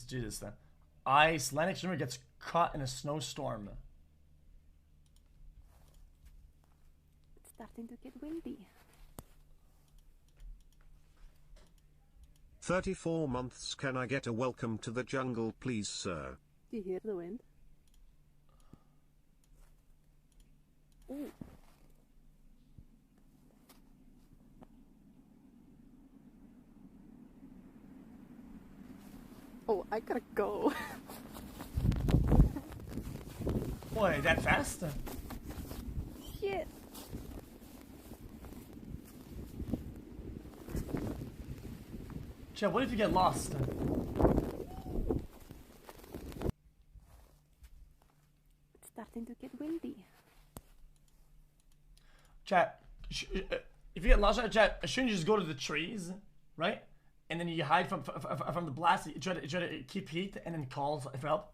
do this then. Icelandic streamer gets caught in a snowstorm. It's starting to get windy. 34 months. Can I get a welcome to the jungle, please, sir? Do you hear the wind? Ooh. Oh, I gotta go. Boy, that fast? Shit. Chat, what if you get lost? It's starting to get windy. Chat, if you get lost, chat, shouldn't you just go to the trees, right? And then you hide from the blast. You try to keep heat, and then call for help.